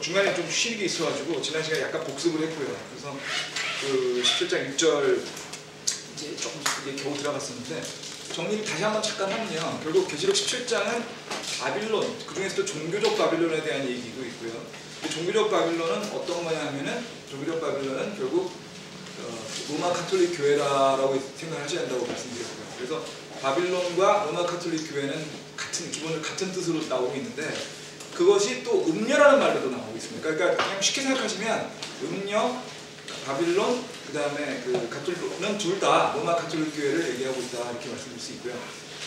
중간에 좀 쉬는 게 있어가지고 지난 시간에 약간 복습을 했고요. 그래서 그 17장 6절 이제 조금 이제 겨우 들어갔었는데 정리를 다시 한번 잠깐 하면요. 결국 계시록 17장은 바빌론, 그 중에서도 종교적 바빌론에 대한 얘기도 있고요. 종교적 바빌론은 어떤 거냐 하면은 종교적 바빌론은 결국 로마 가톨릭 교회라고 생각하셔야 한다고 말씀드렸고요. 그래서 바빌론과 로마 가톨릭 교회는 기본적으로 같은 뜻으로 나오고 있는데 그것이 또 음녀라는 말로도 나오고 있습니다. 그러니까 그냥 쉽게 생각하시면 음녀, 바빌론, 그 다음에 그 가톨릭은 둘 다 로마 가톨릭 교회를 얘기하고 있다 이렇게 말씀드릴 수 있고요.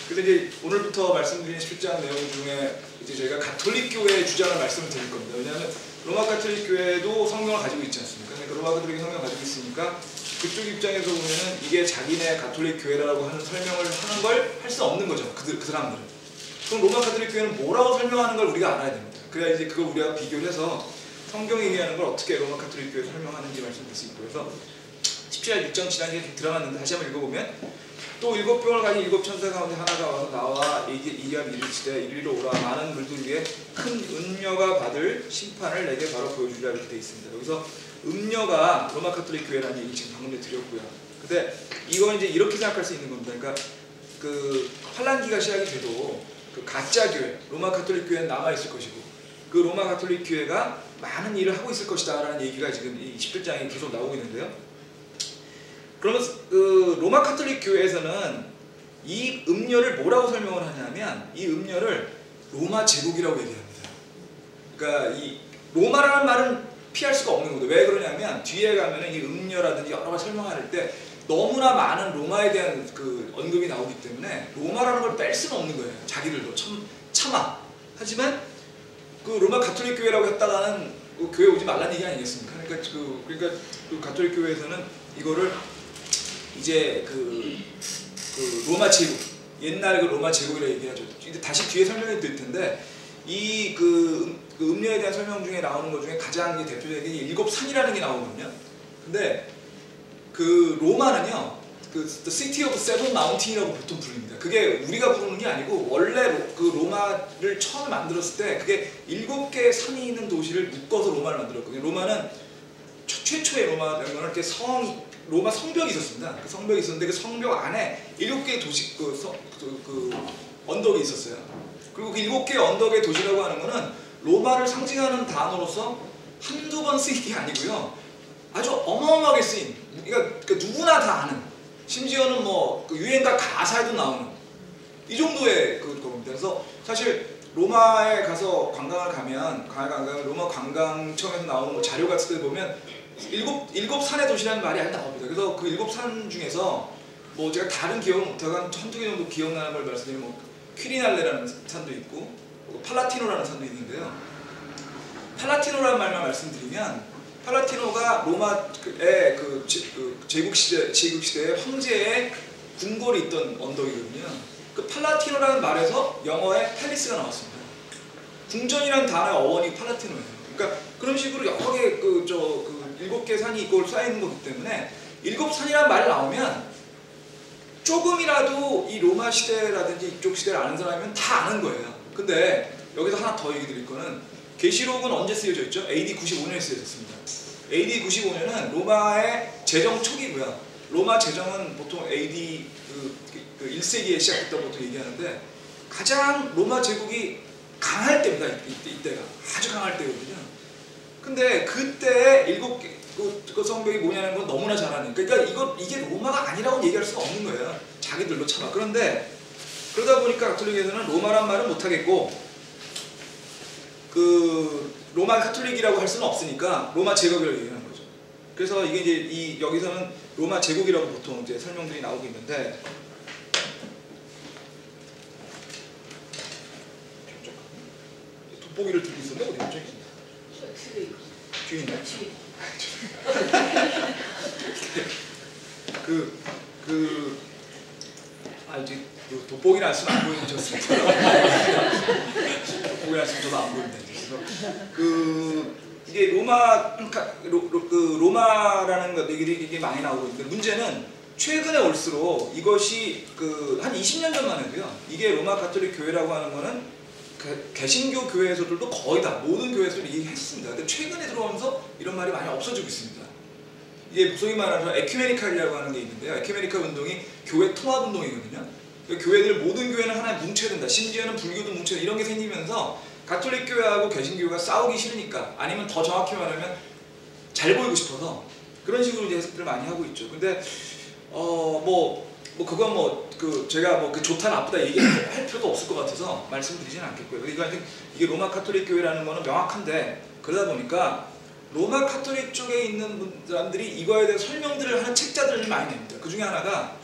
근데 이제 오늘부터 말씀드린 17장 내용 중에 이제 저희가 가톨릭 교회의 주장을 말씀을 드릴 겁니다. 왜냐하면 로마 가톨릭 교회도 성경을 가지고 있지 않습니까? 그러니까 로마 가톨릭이 성경을 가지고 있으니까 그쪽 입장에서 보면은 이게 자기네 가톨릭 교회라고 하는 설명을 하는 걸 할 수 없는 거죠. 그 사람들은. 그럼 로마 가톨릭 교회는 뭐라고 설명하는 걸 우리가 알아야 됩니다. 그래야 이제 그걸 우리가 비교를 해서 성경이 얘기하는 걸 어떻게 로마 가톨릭 교회 설명하는지 말씀드릴 수 있고 그래서 17장 6장 지난주에 좀 들어갔는데 다시 한번 읽어보면 또 일곱 병을 가진 일곱 천사 가운데 하나가 와서 나와 이기하며 이르시되 이리로 오라 많은 물들 위에 큰 음녀가 받을 심판을 내게 바로 보여주리라 이렇게 되어 있습니다. 여기서 음녀가 로마 가톨릭 교회라는 얘기 지금 방금 드렸고요. 근데 이건 이제 이렇게 생각할 수 있는 겁니다. 그러니까 그 환란기가 시작이 돼도 그 가짜 교회, 로마 가톨릭 교회는 남아있을 것이고 그 로마 가톨릭 교회가 많은 일을 하고 있을 것이다 라는 얘기가 지금 이 17장에 계속 나오고 있는데요. 그러면 그 로마 가톨릭 교회에서는 이 음녀를 뭐라고 설명을 하냐면 이 음녀를 로마 제국이라고 얘기합니다. 그러니까 이 로마라는 말은 피할 수가 없는 거죠. 왜 그러냐면 뒤에 가면은 이 음녀라든지 여러 가지 설명할 때 너무나 많은 로마에 대한 그 언급이 나오기 때문에 로마라는 걸 뺄 수는 없는 거예요. 자기들도 참아. 하지만 그 로마 가톨릭 교회라고 했다가는 그 교회 오지 말라는 얘기 아니겠습니까? 그러니까 그 가톨릭 교회에서는 이거를 이제 그 로마 제국, 옛날 그 로마 제국이라고 얘기하죠. 이제 다시 뒤에 설명해 드릴 텐데 이 그 음녀에 대한 설명 중에 나오는 것 중에 가장 대표적인 게 일곱 산이라는 게 나오거든요. 근데 그 로마는요, 그 The City of Seven Mountain이라고 보통 부릅니다. 그게 우리가 부르는 게 아니고 원래 그 로마를 처음 만들었을 때 그게 7개의 산이 있는 도시를 묶어서 로마를 만들었거든요. 로마는 최초의 로마는 이렇게 로마 성벽이 있었습니다. 그 성벽이 있었는데 그 성벽 안에 7개의 도시 그 언덕이 있었어요. 그리고 그 7개의 언덕의 도시라고 하는 거는 로마를 상징하는 단어로서 한두 번 쓰인 게 아니고요. 아주 어마어마하게 쓰인, 그러니까 누구나 다 아는, 심지어는 뭐 그 유행가 가사에도 나오는 이 정도의 겁니다. 그래서 사실 로마에 가서 관광을 가면 로마 관광청에서 나오는 뭐 자료 같은 데 보면 일곱 산의 도시라는 말이 아직 나옵니다. 그래서 그 7산 중에서 뭐 제가 다른 기억은 못하고 한두 개 정도 기억나는 걸 말씀드리면 뭐 퀴리날레라는 산도 있고 팔라티노라는 산도 있는데요. 팔라티노라는 말만 말씀드리면 팔라티노가 로마의 제국시대의 황제의 궁궐이 있던 언덕이거든요. 그 팔라티노라는 말에서 영어에 팰리스가 나왔습니다. 궁전이라는 단어의 어원이 팔라티노예요. 그러니까 그런 식으로 여러 개 7개 산이 있고 쌓여있는 거기 때문에 7산이라는 말이 나오면 조금이라도 이 로마 시대라든지 이쪽 시대를 아는 사람이면 다 아는 거예요. 근데 여기서 하나 더 얘기 드릴 거는 계시록은 언제 쓰여져 있죠? AD 95년에 쓰여졌습니다. AD 95년은 로마의 제정 초기고요. 로마 제정은 보통 AD 1세기에 시작했다고 보통 얘기하는데 가장 로마 제국이 강할 때입니다. 이때가 아주 강할 때거든요. 근데 그때 7개 그 성벽이 뭐냐는 건 너무나 잘 아는. 그러니까 이게 로마가 아니라고 얘기할 수가 없는 거예요. 자기들도 참아. 그런데 그러다 보니까 가톨릭에서는 로마란 말은 못하겠고 그 로마 가톨릭이라고 할 수는 없으니까 로마 제국이라고 얘기하는 거죠. 그래서 이게 이제 여기서는 로마 제국이라고 보통 이제 설명들이 나오고 있는데 돋보기를 들고 있었는데 어디 갑자기? 뒤에 있나요? 이제 돋보기를 안 쓰면 안 보이는 졌습니다. 돋보기를 안 쓰면 저도 안 보이는데. 그래서 이게 로마라는 것들이 이게 많이 나오고 있는데 문제는 최근에 올수록 이것이 한 20년 전만 해도요. 이게 로마 가톨릭 교회라고 하는 거는 개신교 교회에서들도 거의 다 모든 교회에서 얘기했습니다. 근데 최근에 들어오면서 이런 말이 많이 없어지고 있습니다. 이게 소위 말하는 에큐메니칼이라고 하는 게 있는데요. 에큐메니칼 운동이 교회 통합 운동이거든요. 교회들 모든 교회는 하나에 뭉쳐야 된다. 심지어는 불교도 뭉쳐야 된다. 이런 게 생기면서 가톨릭 교회하고 개신교가 싸우기 싫으니까, 아니면 더 정확히 말하면 잘 보이고 싶어서 그런 식으로 이제 해석들을 많이 하고 있죠. 근데 그건 제가 그 좋다 나쁘다 얘기할 필요도 없을 것 같아서 말씀드리지는 않겠고요. 그러니까 이게 로마 카톨릭 교회라는 거는 명확한데, 그러다 보니까 로마 카톨릭 쪽에 있는 사람들이 이거에 대해 설명들을 하는 책자들을 많이 냅니다. 그 중에 하나가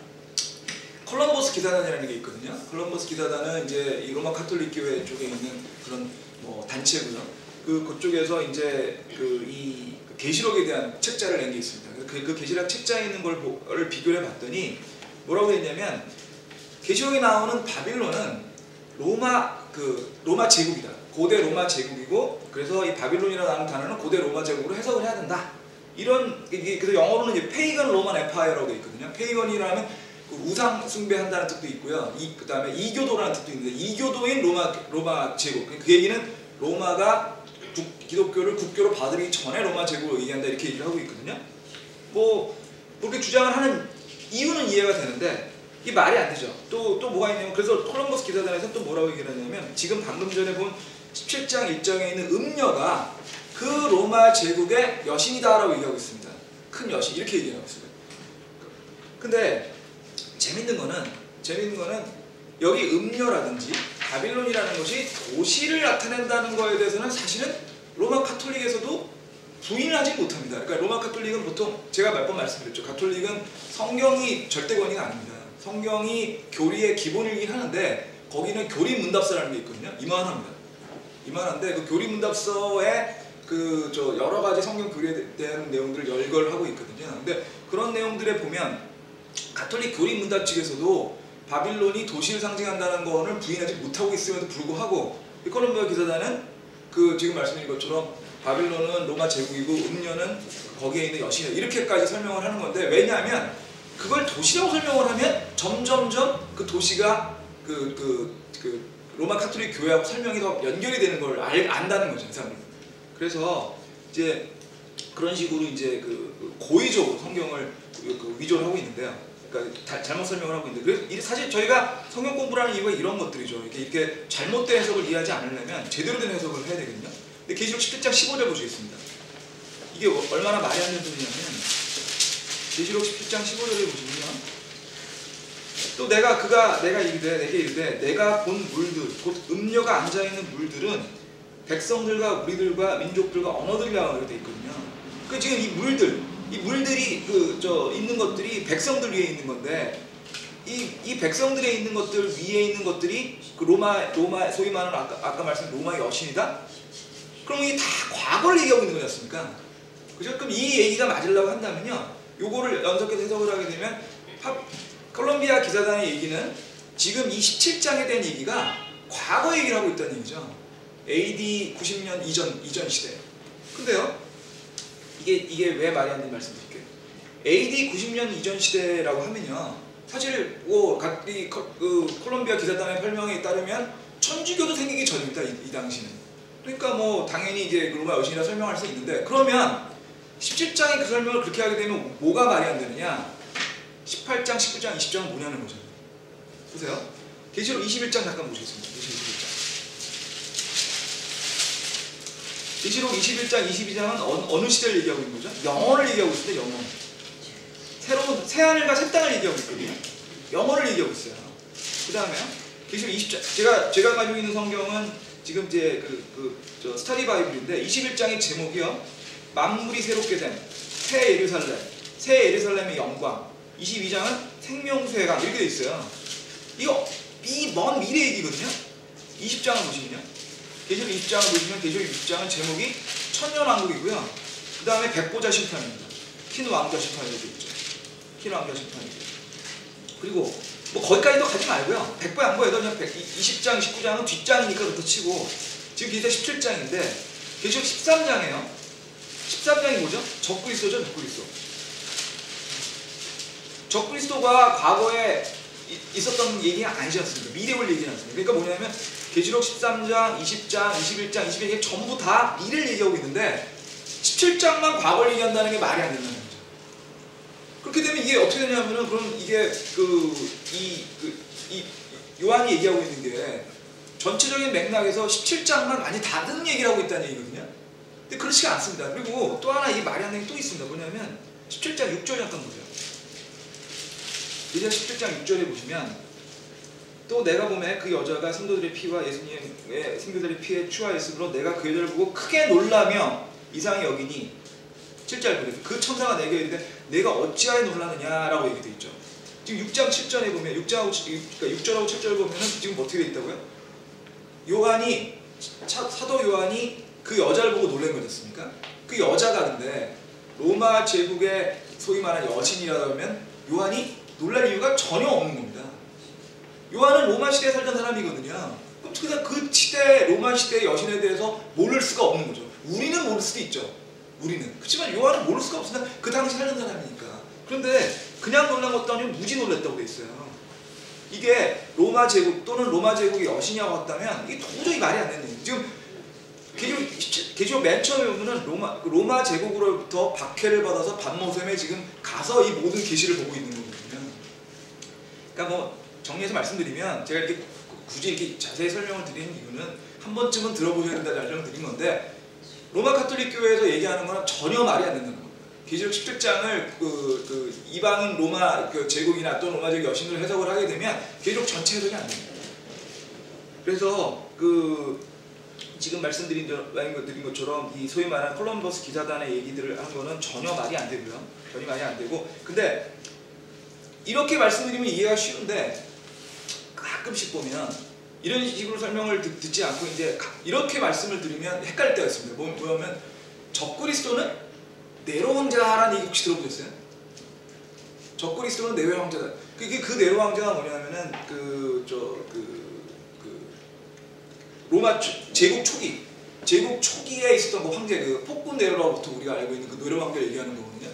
콜럼버스 기사단이라는 게 있거든요. 콜럼버스 기사단은 이제 이 로마 카톨릭 교회 쪽에 있는 그런 단체고요. 그쪽에서 이제 이 계시록에 대한 책자를 낸 게 있습니다. 그 계시록 책자에 있는 걸 비교를 해봤더니 뭐라고 되어 있냐면, 계시록에 나오는 바빌론은 로마 제국이다. 고대 로마 제국이고, 그래서 이 바빌론이라는 단어는 고대 로마 제국으로 해석을 해야 된다. 그래서 영어로는 이제 페이건 로만 에파이어라고 되어 있거든요. 페이건이라면 우상 숭배한다는 뜻도 있고요. 그 다음에 이교도라는 뜻도 있는데, 이교도인 로마 제국. 그 얘기는 로마가 기독교를 국교로 받으기 전에 로마 제국을 얘기한다, 이렇게 얘기를 하고 있거든요. 그렇게 주장을 하는 이유는 이해가 되는데 이게 말이 안 되죠. 또 뭐가 있냐면, 그래서 콜럼버스 기사단에서 또 뭐라고 얘기를 하냐면, 지금 방금 전에 본 17장 1장에 있는 음녀가 그 로마 제국의 여신이다라고 얘기하고 있습니다. 큰 여신, 이렇게 얘기하고 있습니다. 근데 재밌는 거는 여기 음녀라든지 바빌론이라는 것이 도시를 나타낸다는 거에 대해서는 사실은 로마 카톨릭에서도 부인을 하지 못합니다. 그러니까 로마 카톨릭은 보통 제가 몇 번 말씀드렸죠. 가톨릭은 성경이 절대 권위가 아닙니다. 성경이 교리의 기본이긴 하는데, 거기는 교리 문답서라는 게 있거든요. 이만한데 그 교리 문답서에 여러 가지 성경 교리에 대한 내용들을 열거하고 있거든요. 근데 그런 내용들에 보면 가톨릭 교리 문답 측에서도 바빌론이 도시를 상징한다는 거를 부인하지 못하고 있음에도 불구하고, 콜럼비아 기사단은 지금 말씀드린 것처럼 바빌론은 로마 제국이고 음녀는 거기에 있는 여신이다, 이렇게까지 설명을 하는 건데, 왜냐하면 그걸 도시라고 설명을 하면 점점점 그 도시가 로마 카톨릭 교회하고 설명이 더 연결이 되는 걸 안다는 거죠, 사람들이. 그래서 이제 그런 식으로 이제 고의적으로 성경을 위조를 하고 있는데요. 그러니까 잘못 설명을 하고 있는데, 그래서 사실 저희가 성경 공부를 하는 이유가 이런 것들이죠. 이렇게 잘못된 해석을 이해하지 않으려면 제대로 된 해석을 해야 되거든요. 근데 계시록 17장 15절 보시겠습니다. 이게 얼마나 말이 안 되는 소리냐면, 계시록 17장 15절에 보시면, 또 내가 내게 이르되 내가 본 물들, 곧 음녀가 앉아있는 물들은 백성들과 우리들과 민족들과 언어들이라고 되어 있거든요. 지금 이 물들이 있는 것들이 백성들 위에 있는 건데, 이 백성들에 있는 것들 위에 있는 것들이 로마 소위 말하는 아까 말씀드린 로마의 여신이다? 그럼 이게 다 과거를 얘기하고 있는 거지 않습니까? 그죠? 그럼 이 얘기가 맞으려고 한다면요, 요거를 연속해서 해석을 하게 되면 콜럼비아 기사단의 얘기는 지금 이 17장에 대한 얘기가 과거 얘기를 하고 있다는 얘기죠. AD 90년 이전 시대. 근데요, 이게 왜 말이 안 되는지 말씀드릴게요. AD 90년 이전 시대라고 하면요, 사실 콜럼비아 기사단의 설명에 따르면 천주교도 생기기 전입니다. 이 당시는. 그러니까 당연히 이제 로마 여신이라 설명할 수 있는데, 그러면 17장의 그 설명을 그렇게 하게 되면 뭐가 말이 안 되느냐? 18장, 19장, 20장은 뭐냐는 거죠. 보세요. 계시록 21장 잠깐 보시겠습니다. 계시록 21장, 22장은 어느 시대를 얘기하고 있는 거죠? 영원을 얘기하고 있을 때, 영원. 새로운 새하늘과 새 땅을 얘기하고 있거든요. 영원을 얘기하고 있어요. 그 다음에요, 계시록 20장. 제가 가지고 있는 성경은 지금 이제 스터디 바이블인데, 21장의 제목이요, 만물이 새롭게 된 새 예루살렘, 새 예루살렘의 영광. 22장은 생명수의 강, 이렇게 돼 있어요. 이 먼 미래 얘기거든요. 20장을 보시면요, 계시록 20장을 보시면, 계시록 20장은 제목이 천년왕국이고요. 그 다음에 백보자 심판입니다. 흰 왕자 심판이 되어 있죠. 흰 왕자 심판이죠. 그리고 거기까지도 가지 말고요, 백보양보에도 그냥 20장, 19장은 뒷장이니까 그렇다 치고, 지금 계시록 17장인데 계시록 13장이에요. 13장이 뭐죠? 적그리스도죠, 적그리스도. 적그리스도가 과거에 있었던 얘기가 아니지 않습니까? 미래를 얘기하지 않습니까? 그러니까 뭐냐면 계시록 13장, 20장, 21장, 22장 이게 전부 다 미래를 얘기하고 있는데 17장만 과거를 얘기한다는 게 말이 안 된다는 거죠. 그렇게 되면 이게 어떻게 되냐면은 그럼 이게 이 요한이 얘기하고 있는 게 전체적인 맥락에서 17장만 많이 다른 얘기를 하고 있다는 얘기거든요. 근데 그렇지가 않습니다. 그리고 또 하나 이 말이 안 되는 게 또 있습니다. 뭐냐면 17장 6절 잠깐 보세요. 이제 17장 6절에 보시면 또 내가 보매 그 여자가 성도들의 피와 예수님의 성도들의 피에 취하였으므로 내가 그 여자를 보고 크게 놀라며 이상히 여기니 7절 보세요. 그 천사가 내게 이르되 내가 어찌하여 놀라느냐라고 얘기되어 있죠. 지금 6장 7절에 보면 6절하고 7절 보면은 지금 어떻게 되어 있다고요? 요한이 사도 요한이 그 여자를 보고 놀란 거지 않습니까? 그 여자가 근데 로마 제국의 소위 말하는 여신이라면 요한이 놀랄 이유가 전혀 없는 겁니다. 요한은 로마 시대에 살던 사람이거든요. 그럼 그 시대 로마 시대의 여신에 대해서 모를 수가 없는 거죠. 우리는 모를 수도 있죠. 우리는. 그렇지만 요한은 모를 수가 없으나 그 당시 살던 사람이니까. 그런데 그냥 놀란 것도 아니고 무지 놀랐다고 돼 있어요. 이게 로마 제국 또는 로마 제국의 여신이라고 했다면 이게 도저히 말이 안 되는 얘기예요. 지금 계시록 맨 처음에 보면은 로마 제국으로부터 박해를 받아서 반모섬에 지금 가서 이 모든 계시를 보고 있는 거거든요. 그러니까 뭐 정리해서 말씀드리면 제가 이렇게 굳이 이렇게 자세히 설명을 드리는 이유는 한 번쯤은 들어보셔야 된다는 설명을 드린 건데 로마 가톨릭 교회에서 얘기하는 거는 전혀 말이 안 된다는 겁니다. 계시록 17장을 그 이방인 로마 제국이나 또 로마 제국 여신으로 해석을 하게 되면 계시록 전체 해석이 안 됩니다. 그래서 지금 말씀드린 것처럼 이 소위 말하는 콜럼버스 기사단의 얘기들을 하는 거는 전혀 말이 안 되고요. 전혀 말이 안 되고 근데 이렇게 말씀드리면 이해가 쉬운데 가끔씩 보면 이런 식으로 설명을 듣지 않고 이제 이렇게 말씀을 드리면 헷갈릴 때가 있습니다. 뭐냐면 적그리스도는 네로 왕자라는 얘기 혹시 들어보셨어요? 적그리스도는 네로 왕자다. 그 네로 왕자가 뭐냐면은 로마 제국 초기에 있었던 그 황제 폭군 네로로부터 우리가 알고 있는 그 네로 왕자를 얘기하는 거거든요.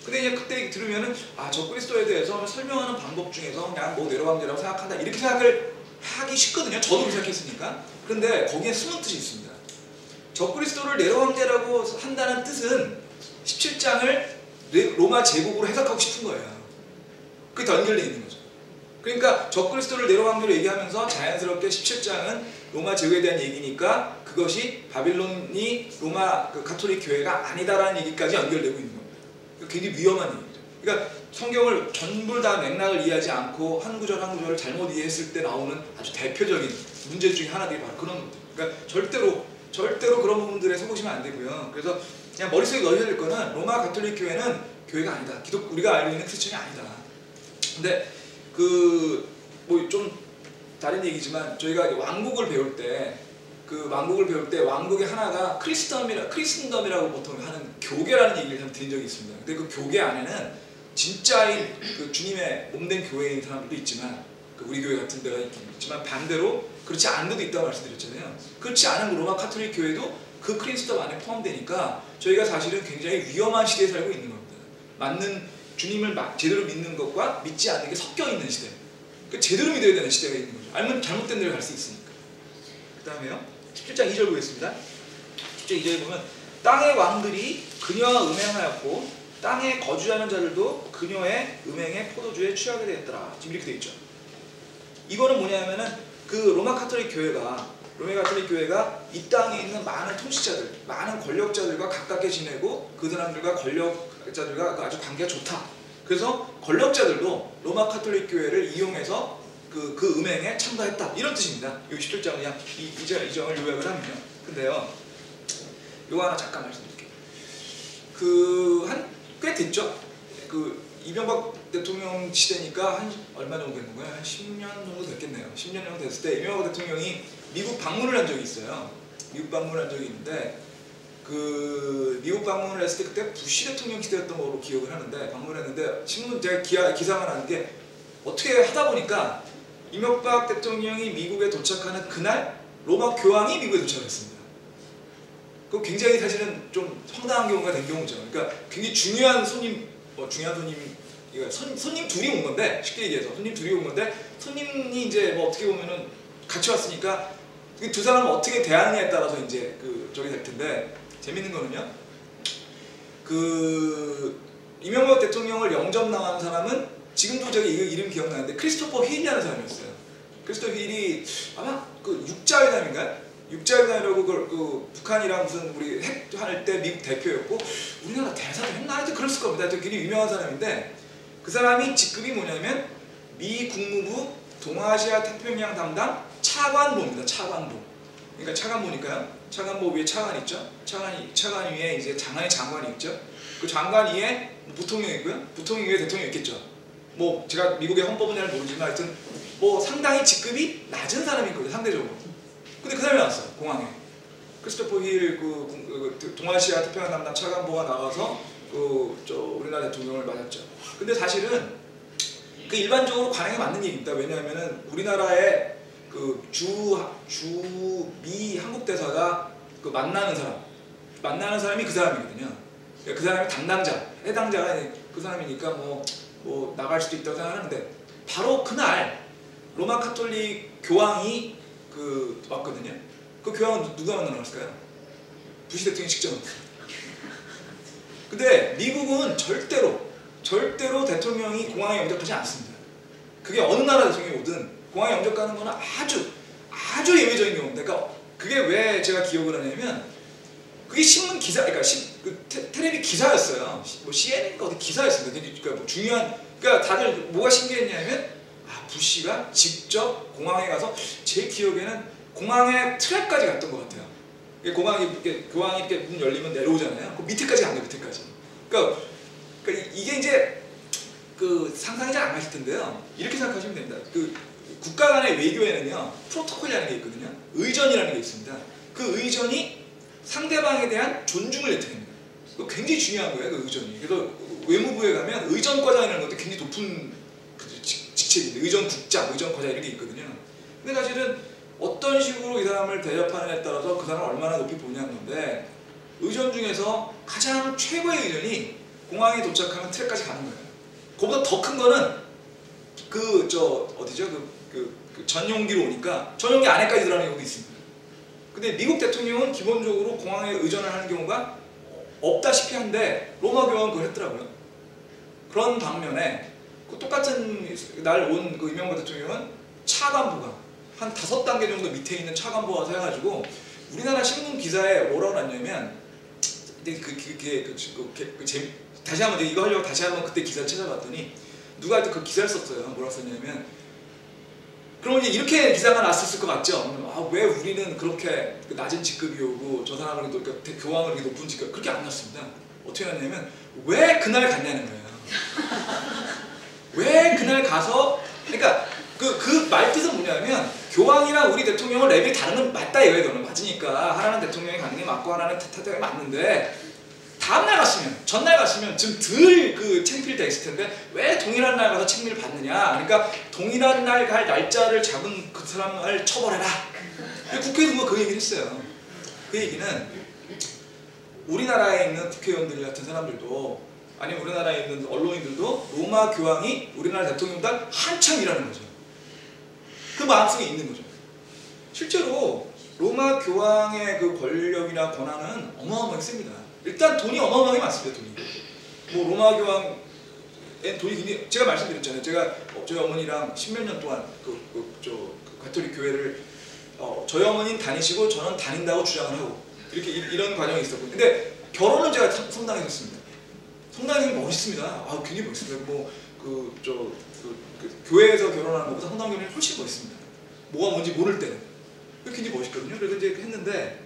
근데 이제 그때 들으면은 적그리스도에 대해서 설명하는 방법 중에서 그냥 뭐 네로 왕자라고 생각한다 이렇게 생각을 하기 쉽거든요. 저도 그렇게 생각했으니까. 그런데 거기에 숨은 뜻이 있습니다. 적그리스도를 네로 왕자라고 한다는 뜻은 17장을 로마 제국으로 해석하고 싶은 거예요. 그게 더 연결되어 있는 거죠. 그러니까 적그리스도를 네로 왕자로 얘기하면서 자연스럽게 17장은 로마 제국에 대한 얘기니까 그것이 바빌론이 로마 가톨릭 교회가 아니다라는 얘기까지 연결되고 있는 겁니다. 굉장히 위험한 얘기죠. 그러니까 성경을 전부 다 맥락을 이해하지 않고 한 구절 한 구절을 잘못 이해했을 때 나오는 아주 대표적인 문제 중에 하나들이 바로 그런 겁니다. 그러니까 절대로 그런 부분들에 속으시면 안 되고요. 그래서 그냥 머릿속에 넣으셔야 될 거는 로마 가톨릭 교회는 교회가 아니다. 우리가 알고 있는 크리스천이 아니다. 근데 뭐 좀 다른 얘기지만 저희가 왕국을 배울 때 왕국의 하나가 크리스턴덤이라고 보통 하는 교계라는 얘기를 좀 드린 적이 있습니다. 근데 그 교계 안에는 진짜인 주님의 몸된 교회인 사람들도 있지만 우리 교회 같은 데가 있지만 반대로 그렇지 않은 데도 있다고 말씀드렸잖아요. 그렇지 않은 로마 카톨릭 교회도 그 크리스턴덤 안에 포함되니까 저희가 사실은 굉장히 위험한 시대에 살고 있는 겁니다. 맞는 주님을 제대로 믿는 것과 믿지 않는 게 섞여 있는 시대. 그러니까 제대로 믿어야 되는 시대가 있는 거죠. 알면 잘못된 데를 갈 수 있으니까. 그 다음에요. 17장 2절 보겠습니다. 17장 2절에 보면 땅의 왕들이 그녀와 음행하였고 땅에 거주하는 자들도 그녀의 음행에 포도주에 취하게 되었더라. 지금 이렇게 되어 있죠. 이거는 뭐냐면은 로마 가톨릭 교회가 이 땅에 있는 많은 통치자들, 많은 권력자들과 가깝게 지내고 그 사람들과 권력자들과 아주 관계가 좋다. 그래서 권력자들도 로마 가톨릭 교회를 이용해서 그 음행에 참가했다. 이런 뜻입니다. 이 17장 그냥 이 점을 요약을 하면요. 근데요, 요거 하나 잠깐 말씀드릴게요. 꽤 됐죠. 이명박 대통령 시대니까 얼마 정도 된 건가요? 한 10년 정도 됐겠네요. 10년 정도 됐을 때 이명박 대통령이 미국 방문을 한 적이 있어요. 미국 방문을 한 적이 있는데 미국 방문을 했을 때 그때 부시 대통령 시대였던 걸로 기억을 하는데 방문을 했는데 제가 기사가 나는 게 어떻게 하다 보니까 이명박 대통령이 미국에 도착하는 그날 로마 교황이 미국에 도착했습니다. 그 굉장히 사실은 좀 황당한 경우가 된 경우죠. 그러니까 굉장히 중요한 손님 손님 둘이 온 건데 쉽게 얘기해서 손님 둘이 온 건데 손님이 이제 뭐 어떻게 보면은 같이 왔으니까 이 두 사람을 어떻게 대하느냐에 따라서 이제 저기 될 텐데 재밌는 거는요. 이명박 대통령을 영접당한 사람은 지금도 저기 이름 기억나는데 크리스토퍼 힐이라는 사람이었어요. 크리스토퍼 힐이 아마 육자회담인가요? 육자회담이라고 북한이랑 무슨 우리 핵할 때 미국 대표였고 우리나라 대사도 했나? 하여튼 그랬을 겁니다. 굉장히 유명한 사람인데 그 사람이 직급이 뭐냐면 미 국무부 동아시아 태평양 담당 차관보입니다. 차관보. 그러니까 차관보니까요. 차관보 위에 차관 있죠. 차관 위에 이제 장관이 있죠. 그 장관 위에 부통령이 있고요. 부통령 위에 대통령이 있겠죠. 뭐 제가 미국의 헌법은 잘 모르지만 하여튼 뭐 상당히 직급이 낮은 사람이거든요. 상대적으로. 근데 그 사람이 나왔어요. 공항에. 크리스토퍼 힐 동아시아 태평양 담당 차관보가 나와서 우리나라 대통령을 맞았죠. 근데 사실은 일반적으로 관행에 맞는 얘기입니다. 왜냐하면은 우리나라의 미 한국 대사가 만나는 사람이 그 사람이거든요. 그 사람이 해당자가 그 사람이니까 뭐 나갈 수도 있다고 생각하는데 바로 그날 로마 카톨릭 교황이 왔거든요. 그 교황은 누가 만나러 갔을까요? 부시 대통령이 직접 왔어요. 근데 미국은 절대로 대통령이 공항에 영접하지 않습니다. 그게 어느 나라 대통령이 오든 공항에 영접하는 거는 아주 예외적인 경우입니다. 그러니까 그게 왜 제가 기억을 하냐면 그게 신문 기사, 그러니까 텔레비 기사였어요. 뭐 CNN인가 어디 기사였습니다. 그러니까 뭐 그러니까 다들 뭐가 신기했냐면 부시가 직접 공항에 가서 제 기억에는 공항에 트랩까지 갔던 것 같아요. 공항이 이렇게 문 열리면 내려오잖아요. 그 밑에까지 간 거예요. 밑에까지. 그러니까 이게 이제 상상이 잘 안 가실 텐데요. 이렇게 생각하시면 됩니다. 국가 간의 외교에는요 프로토콜이라는 게 있거든요. 의전이라는 게 있습니다. 그 의전이 상대방에 대한 존중을 나타냅니다. 굉장히 중요한 거예요. 그 의전이. 그래서 외무부에 가면 의전과장이라는 것도 굉장히 높은 직책인데 의전국장, 의전과장 이렇게 있거든요. 근데 사실은 어떤 식으로 이 사람을 대접하느냐에 따라서 그 사람을 얼마나 높이 보냐는 건데 의전 중에서 가장 최고의 의전이 공항에 도착하면 트랙까지 가는 거예요. 그보다 더 큰 거는 어디죠? 전용기로 오니까 전용기 안에까지 들어가는 경우도 있습니다. 근데 미국 대통령은 기본적으로 공항에 의전을 하는 경우가 없다시피 한데 로마 교황은 그걸 했더라고요. 그런 방면에 똑같은 날 온 이명박 대통령은 차관보가 한 5단계 정도 밑에 있는 차관보가 해가지고 우리나라 신문 기사에 뭐라고 났냐면 다시 한번 이거 하려고 다시 한번 그때 기사를 찾아봤더니 누가 그 기사를 썼어요. 뭐라고 썼냐면 그러면 이제 이렇게 기사가 났었을 것 같죠? 왜 우리는 그렇게 낮은 직급이 오고 저 사람은 교황을 이렇게 높은 직급 그렇게 안 났습니다. 어떻게 났냐면 왜 그날 갔냐는 거예요. 왜 그날 가서 그러니까 그 말뜻은 뭐냐면 교황이랑 우리 대통령은 레벨이 다른 건 맞다 이거예요. 그거는 맞으니까 하나는 대통령이 가는 게 맞고 하나는 대통령이 맞는데 다음날 갔으면 전날 갔으면 좀 덜 창피할 때 있을 텐데 왜 동일한 날 가서 책미를 받느냐. 그러니까 동일한 날 갈 날짜를 잡은 그 사람을 처벌해라. 국회에서 그 얘기를 했어요. 그 얘기는 우리나라에 있는 국회의원들 같은 사람들도 아니면 우리나라에 있는 언론인들도 로마 교황이 우리나라 대통령보다 한참 일하는 거죠. 그 마음속에 있는 거죠. 실제로 로마 교황의 그 권력이나 권한은 어마어마했습니다. 일단 돈이 어마어마하게 많습니다. 돈이. 뭐 로마 교황의 돈이 굉장히 제가 말씀드렸잖아요. 제가 저희 어머니랑 10몇 년 동안 가톨릭 교회를 저희 어머니는 다니시고 저는 다닌다고 주장을 하고 이런 과정이 있었고 근데 결혼은 제가 성당에서 했습니다. 성당이 멋있습니다. 굉장히 멋있습니다. 교회에서 결혼하는 것보다 성당 결혼이 훨씬 멋있습니다. 뭐가 뭔지 모를 때는 굉장히 멋있거든요. 그래서 이제 했는데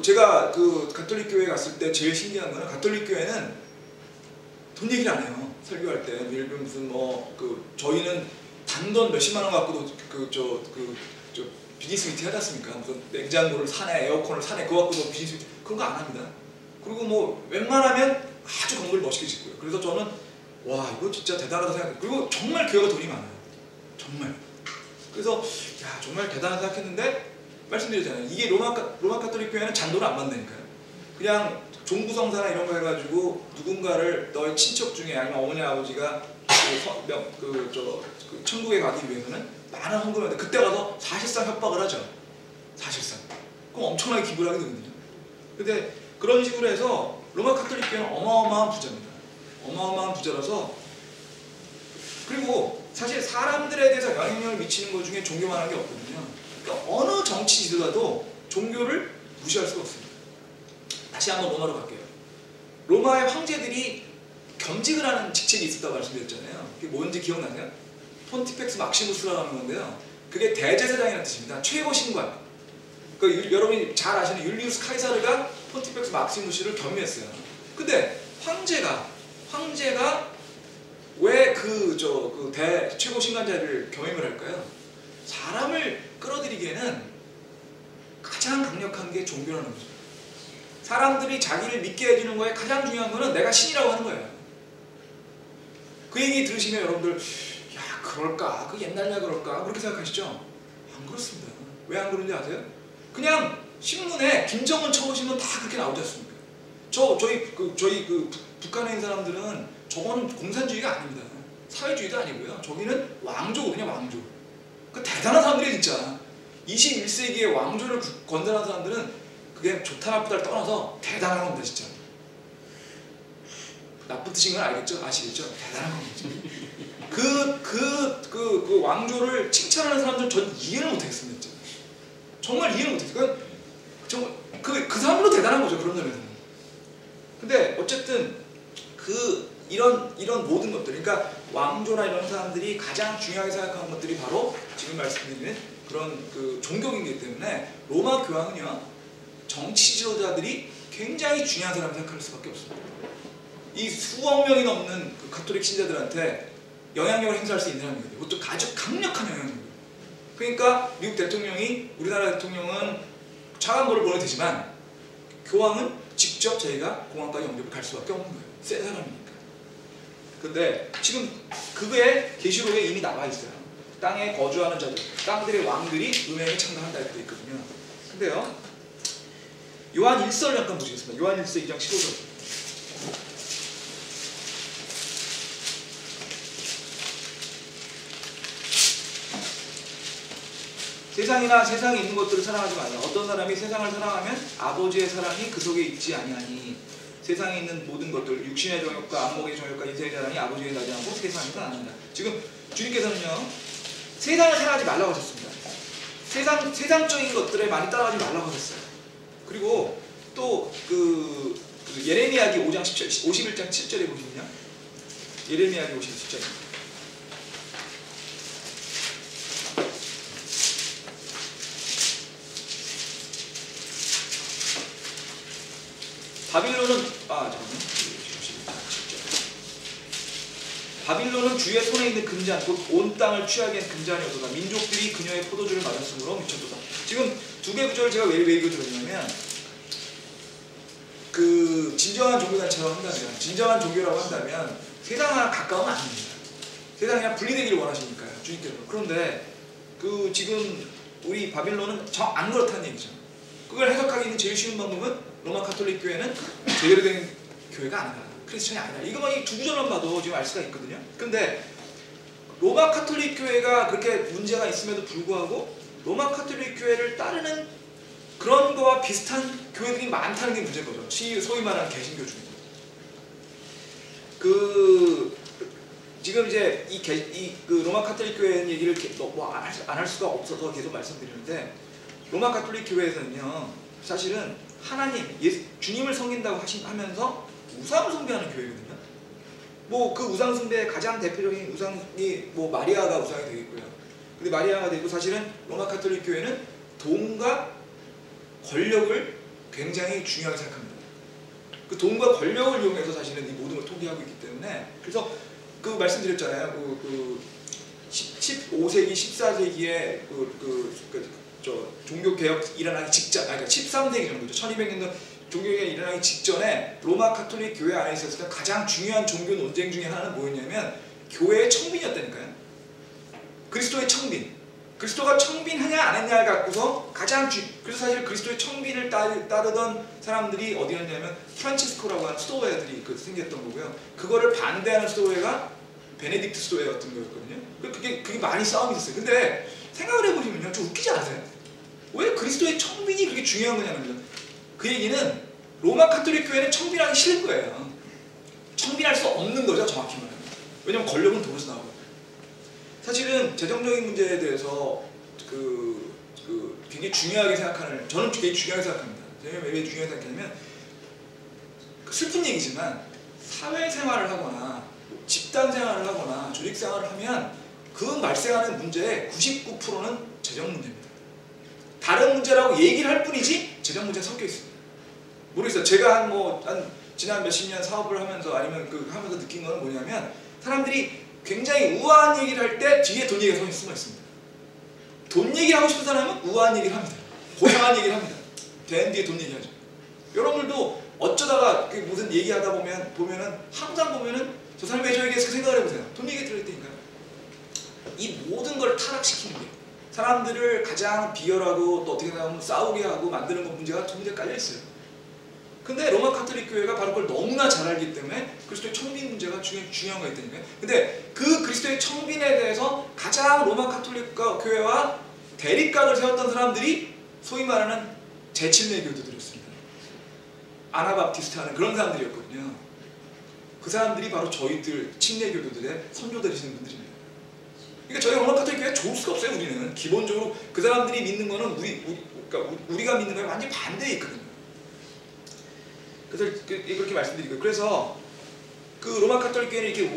제가 가톨릭 교회에 갔을 때 제일 신기한 거는 가톨릭 교회는 돈 얘기를 안 해요. 설교할 때 예를 들면 무슨 저희는 단돈 몇십만 원 갖고도 비즈니스 미팅 하지 않습니까? 무슨 냉장고를 사내, 에어컨을 사내 그거 갖고도 비즈니스 미팅 그런 거 안 합니다. 그리고 뭐 웬만하면 아주 건물을 멋있게 짓고요. 그래서 저는 와 이거 진짜 대단하다 생각해요. 그리고 정말 교회가 돈이 많아요. 정말. 그래서 야 정말 대단하다 생각했는데 말씀드렸잖아요. 이게 로마 가톨릭 교회는 잔돈을 안 받는다니까요. 그냥 종구성사나 이런 거 해가지고 누군가를 너의 친척 중에 아니면 어머니 아버지가 천국에 가기 위해서는 많은 헌금을 하는데 그때 가서 사실상 협박을 하죠. 사실상. 그럼 엄청나게 기부를 하게 되거든요. 근데 그런 식으로 해서 로마 카톨릭 교회는 어마어마한 부자입니다. 어마어마한 부자라서. 그리고 사실 사람들에 대해서 영향력을 미치는 것 중에 종교만한 게 없거든요. 그러니까 어느 정치 지도자도 종교를 무시할 수가 없습니다. 다시 한번 로마로 갈게요. 로마의 황제들이 겸직을 하는 직책이 있었다고 말씀드렸잖아요. 그게 뭔지 기억나세요? 폰티펙스 막시무스라는 건데요. 그게 대제사장이라는 뜻입니다. 최고 신관. 여러분이 잘 아시는 율리우스 카이사르가 폰티펙스 막시무스를 겸유했어요. 근데 황제가 왜 최고 신관자를 겸임을 할까요? 사람을 끌어들이기에는 가장 강력한 게 종교라는 거죠. 사람들이 자기를 믿게 해주는 거에 가장 중요한 거는 내가 신이라고 하는 거예요. 그 얘기 들으시면 여러분들 야 그럴까? 그 옛날이야 그럴까? 그렇게 생각하시죠? 안 그렇습니다. 왜 안 그런지 아세요? 그냥 신문에 김정은 쳐보시면 다 그렇게 나오지 않습니까? 저희 북한에 있는 사람들은 저거는 공산주의가 아닙니다. 사회주의도 아니고요. 저기는 왕조거든요. 왕조. 그 대단한 사람들이 진짜 21세기에 왕조를 건설한 사람들은 그게 좋다 나쁘다를 떠나서 대단한 겁니다. 진짜. 나쁜 뜻인 건 알겠죠? 아시겠죠? 대단한 겁니다. 그 왕조를 칭찬하는 사람들은 전 이해를 못하겠습니다. 진짜. 정말 이해를 못했어요. 그 사람으로 대단한 거죠. 그런 점에서는. 근데 어쨌든 이런 모든 것들, 그러니까 왕조나 이런 사람들이 가장 중요하게 생각하는 것들이 바로 지금 말씀드리는 그런 종교이기 때문에 로마 교황은요 정치 지도자들이 굉장히 중요한 사람을 생각할 수밖에 없습니다. 이 수억 명이 넘는 그 가톨릭 신자들한테 영향력을 행사할 수 있는 사람이거든요. 그것도 아주 강력한 영향력이에요. 그러니까 미국 대통령이 우리나라 대통령은 차관보를 보내도 되지만 교황은 직접 저희가 공항까지 영접을 갈 수밖에 없는 거예요. 센 사람이니까. 근데 지금 그거에 계시록에 이미 나와 있어요. 땅에 거주하는 자들, 땅들의 왕들이 음행에 참가한다 이렇게 돼 있거든요. 근데요, 요한 1서를 잠깐 보시겠습니다. 요한 1서 2장 15절. 세상이나 세상에 있는 것들을 사랑하지 말라. 어떤 사람이 세상을 사랑하면 아버지의 사랑이 그 속에 있지 아니하니. 세상에 있는 모든 것들, 육신의 정욕과 안목의 정욕과 인생의 사랑이 아버지에 나지 않고 세상에서 나는다. 지금 주님께서는요, 세상을 사랑하지 말라고 하셨습니다. 세상적인 것들에 많이 따라가지 말라고 하셨어요. 그리고 또 예레미야기 5장 51장 7절에 보시면요, 예레미야기 57절. 바빌론은 주의 손에 있는 금잔, 곧 온 땅을 취하게 한 금잔이었도다. 민족들이 그녀의 포도주를 마셨으므로 미쳤도다. 지금 두 개 구절을 제가 왜 읽어드렸냐면, 진정한 종교단체라고 한다면, 진정한 종교라고 한다면 세상과 가까우면 안 됩니다. 세상이랑 분리되기를 원하시니까요, 주님께서. 그런데 지금 우리 바빌론은 안 그렇다는 얘기죠. 그걸 해석하기는 제일 쉬운 방법은 로마 카톨릭 교회는 제대로 된 교회가 아니다. 크리스천이 아니다. 이거만 이 두 구절만 봐도 지금 알 수가 있거든요. 근데 로마 카톨릭 교회가 그렇게 문제가 있음에도 불구하고 로마 카톨릭 교회를 따르는 그런 거와 비슷한 교회들이 많다는 게 문제인 거죠. 소위 말하는 개신교 중에. 지금 이제 로마 카톨릭 교회는 얘기를 안 할 수가 없어서 계속 말씀드리는데, 로마 카톨릭 교회에서는요, 사실은 하나님, 주님을 섬긴다고 하면서 우상 숭배하는 교회거든요. 그 우상 숭배의 가장 대표적인 우상이 마리아가 우상이 되겠고요. 근데 마리아가 되고, 사실은 로마 카톨릭 교회는 돈과 권력을 굉장히 중요하게 생각합니다. 그 돈과 권력을 이용해서 사실은 이 모든 걸 통제하고 있기 때문에, 그래서 말씀드렸잖아요. 15세기, 14세기에 종교개혁 일어나기 직전, 그러니까 13세기 정도죠. 1200년도 종교개혁이 일어나기 직전에 로마 카톨릭 교회 안에 있었을 때 가장 중요한 종교 논쟁 중에 하나는 뭐였냐면 교회의 청빈이었다니까요. 그리스도의 청빈. 그리스도가 청빈하냐 안 했냐를 갖고서 그래서 사실 그리스도의 청빈을 따르던 사람들이 어디였냐면 프란치스코라고 하는 스토아들이 생겼던 거고요. 그거를 반대하는 스토아가 베네딕트 수도의 어떤 거였거든요. 그게 많이 싸움이 있었어요. 근데 생각을 해보시면요, 좀 웃기지 않으세요? 왜 그리스도의 청빈이 그렇게 중요한 거냐면요, 그 얘기는 로마 카톨릭 교회는 청빈하기 싫은 거예요. 청빈할 수 없는 거죠, 정확히 말하면. 왜냐면 권력은 도로서 나오거든요. 사실은 재정적인 문제에 대해서 굉장히 중요하게 생각하는, 저는 굉장히 중요하게 생각합니다. 왜 중요하게 생각하냐면, 슬픈 얘기지만 사회생활을 하거나 집단 생활을 하거나 조직 생활을 하면 그 발생하는 문제의 99%는 재정 문제입니다. 다른 문제라고 얘기를 할 뿐이지 재정 문제가 섞여 있습니다. 모르겠어요. 제가 한 지난 몇십 년 사업을 하면서 아니면 하면서 느낀 거는 뭐냐면, 사람들이 굉장히 우아한 얘기를 할 때 뒤에 돈 얘기가 숨어 있습니다. 돈 얘기하고 싶은 사람은 우아한 얘기를 합니다. 고상한 얘기를 합니다. 된 뒤에 돈 얘기하죠. 여러분들도 어쩌다가 무슨 얘기하다 보면은 항상 보면은 저 사람이 왜 저 얘기했을까 생각을 해보세요. 돈 얘기 들을 때니까요. 이 모든 걸 타락시키는 게 사람들을 가장 비열하고 또 어떻게 보면 싸우게 하고 만드는 건 문제가 깔려있어요. 근데 로마 카톨릭 교회가 바로 그걸 너무나 잘 알기 때문에 그리스도의 청빈 문제가 중요한 거가 있다니까요. 근데 그 그리스도의 청빈에 대해서 가장 로마 카톨릭 교회와 대립각을 세웠던 사람들이 소위 말하는 제7내 교도들이었습니다. 아나바프티스트 하는 그런 사람들이었거든요. 그 사람들이 바로 저희들 침례 교도들의 선조되시는 분들입니다. 그러니까 저희 로마 카톨릭 교회 좋을 수가 없어요. 우리는 기본적으로 그 사람들이 믿는 거는 그러니까 우리가 믿는 거에 완전히 반대에 있거든요. 그래서 그렇게 말씀드리고요. 그래서 그 로마 카톨릭 교회는 이렇게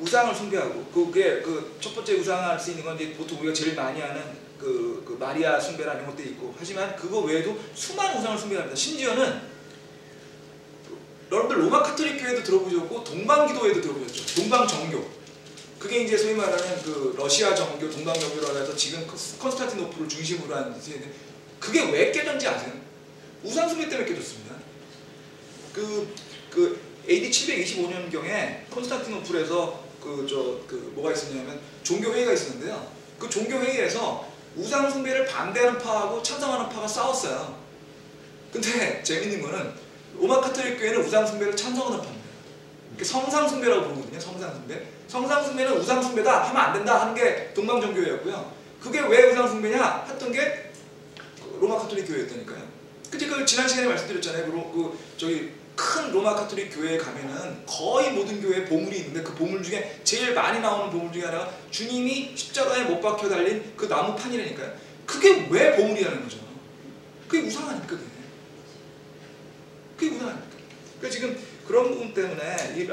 우상을 숭배하고, 그게 첫 번째 우상할 수 있는 건 이제 보통 우리가 제일 많이 하는 그 마리아 숭배나 이런 것도 있고, 하지만 그거 외에도 수많은 우상을 숭배합니다. 심지어는 여러분들 로마 카톨릭 교회도 들어보셨고 동방기도회도 들어보셨죠. 동방정교. 그게 이제 소위 말하는 그 러시아 정교, 동방정교라고 해서 지금 컨스탄티노플을 중심으로 하는 데인데, 그게 왜 깨졌는지 아세요? 우상 숭배 때문에 깨졌습니다. AD 725년경에 콘스탄티노플에서 뭐가 있었냐면 종교회의가 있었는데요. 그 종교회의에서 우상 숭배를 반대하는 파하고 찬성하는 파가 싸웠어요. 근데 재밌는 거는 로마 카톨릭 교회는 우상 숭배를 찬성하는 파입니다. 성상 숭배라고 부르거든요. 성상 숭배. 성상 숭배는 우상 숭배다, 하면 안 된다 하는 게 동방정교회였고요. 그게 왜 우상 숭배냐 했던 게 로마 카톨릭 교회였다니까요. 지난 시간에 말씀드렸잖아요. 큰 로마 카톨릭 교회에 가면은 거의 모든 교회에 보물이 있는데, 그 보물 중에 제일 많이 나오는 보물 중에 하나가 주님이 십자가에 못 박혀 달린 그 나무판이라니까요. 그게 왜 보물이라는 거죠. 그게 우상하니까. 그게 우상하니까. 그러니까 지금 그런 부분 때문에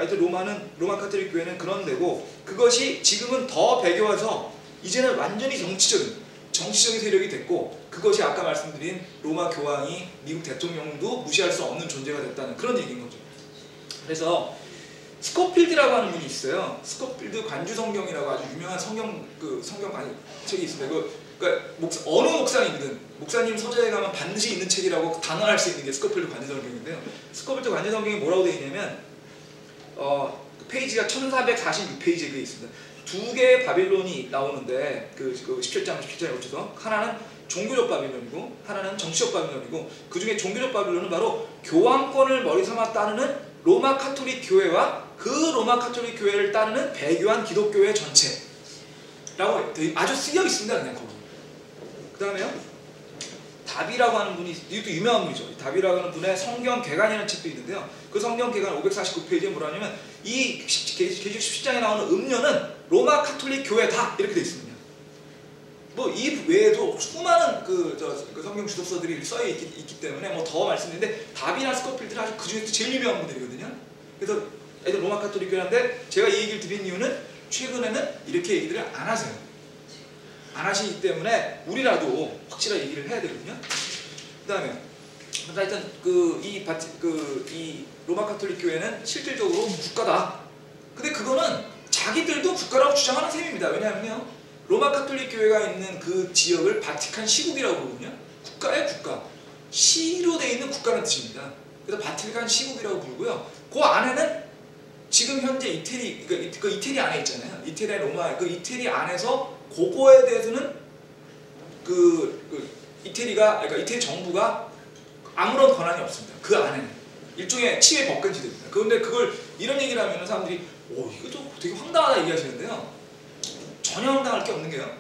로마 카톨릭 교회는 그런 데고, 그것이 지금은 더 배겨와서 이제는 완전히 정치적인 세력이 됐고, 그것이 아까 말씀드린 로마 교황이 미국 대통령도 무시할 수 없는 존재가 됐다는 그런 얘기인 거죠. 그래서 스코필드라고 하는 분이 있어요. 스코필드 관주성경이라고 아주 유명한 성경 책이 있습니다. 그러니까 어느 목사님 서재에 가면 반드시 있는 책이라고 단언할 수 있는 게 스코필드 관주성경인데요. 스코필드 관주성경이 뭐라고 되어 있냐면 페이지가 1446페이지에 그게 있습니다. 두 개의 바빌론이 나오는데, 17장에 걸쳐서 하나는 종교적 바빌론이고 하나는 정치적 바빌론이고, 그 중에 종교적 바빌론은 바로 교황권을 머리 삼아 따르는 로마 카톨릭 교회와 그 로마 카톨릭 교회를 따르는 배교한 기독교회 전체라고 아주 쓰여 있습니다. 그냥 거기. 그 다음에요, 다비라고 하는 분이, 이것도 유명한 분이죠. 다비라고 하는 분의 성경 개관이라는 책도 있는데요. 그 성경 개관 549페이지에 뭐라냐면, 이 계시록 17장에 나오는 음료는 로마 카톨릭 교회다, 이렇게 되어 있습니다. 이 외에도 수많은 성경 주석서들이 써 있기 때문에 더 말씀드리는데, 다비나 스코필드는 아주 그 중에서 제일 유명한 분들이거든요. 그래서 애들 로마 카톨릭 교회인데, 제가 이 얘기를 드린 이유는 최근에는 이렇게 얘기들을 안 하세요. 안 하시기 때문에 우리라도 확실하게 얘기를 해야 되거든요. 그 다음에 하여튼 이 로마 카톨릭 교회는 실질적으로 국가다. 근데 그거는 자기들도 국가라고 주장하는 셈입니다. 왜냐하면요, 로마 카톨릭 교회가 있는 그 지역을 바티칸 시국이라고 부르거든요. 국가의 국가. 시로 되어 있는 국가라는 뜻입니다. 그래서 바티칸 시국이라고 부르고요. 그 안에는 지금 현재 이태리, 그 이태리 안에 있잖아요. 이태리 로마, 그 이태리 안에서 그거에 대해서는 이태리 정부가 아무런 권한이 없습니다. 그 안에는. 일종의 치외 법권 지대입니다. 그런데 그걸 이런 얘기를 하면 사람들이 오 이거 좀 되게 황당하다 얘기하시는데요. 전혀 황당할 게 없는 게요.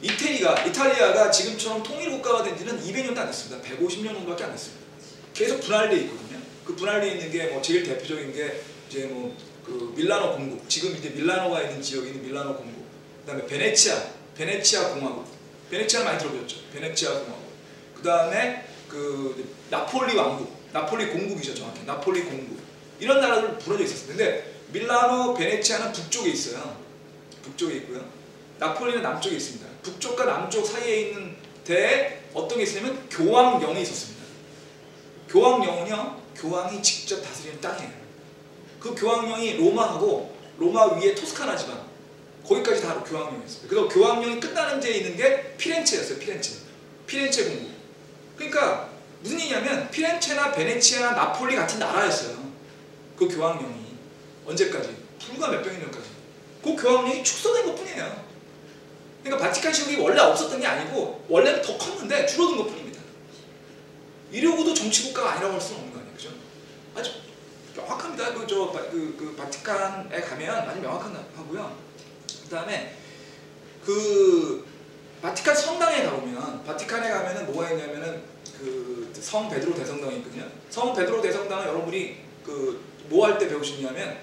이탈리아가 지금처럼 통일국가가 된 지는 200년도 안 됐습니다. 150년 정도밖에 안 됐습니다. 계속 분할되어 있거든요. 그 분할되어 있는 게 뭐 제일 대표적인 게 이제 뭐 그 밀라노 공국, 지금 이제 밀라노가 있는 지역이 있는 밀라노 공국, 그다음에 베네치아 공화국, 베네치아 많이 들어보셨죠? 베네치아 공화국. 그다음에 그 나폴리 왕국, 나폴리 공국이죠 정확히. 나폴리 공국. 이런 나라들 부러져 있었어요. 근데 밀라노, 베네치아는 북쪽에 있어요. 북쪽에 있고요. 나폴리는 남쪽에 있습니다. 북쪽과 남쪽 사이에 있는 데에 어떤 게 있으냐면 교황령이 있었습니다. 교황령은요, 교황이 직접 다스리는 땅이에요. 그 교황령이 로마 위에 토스카나 지방, 거기까지 다 교황령이었어요. 그래서 교황령이 끝나는 데에 있는 게 피렌체였어요. 피렌체 공국. 그러니까 무슨 얘기냐면 피렌체나 베네치아나 나폴리 같은 나라였어요. 그 교황령이 언제까지? 불과 몇백 년까지. 그 교황령이 축소된 것뿐이에요. 그러니까 바티칸 시국이 원래 없었던 게 아니고 원래는 더 컸는데 줄어든 것뿐입니다. 이러고도 정치국가가 아니라고 할 수는 없는 거 아니에요, 그죠? 아주 명확합니다. 그 바티칸에 가면 아주 명확하고요. 그다음에 그 바티칸 성당에 가보면 바티칸에 가면은 뭐가 있냐면은 그 성 베드로 대성당이 있거든요. 성 베드로 대성당은 여러분이 그 뭐 할 때 배우시냐면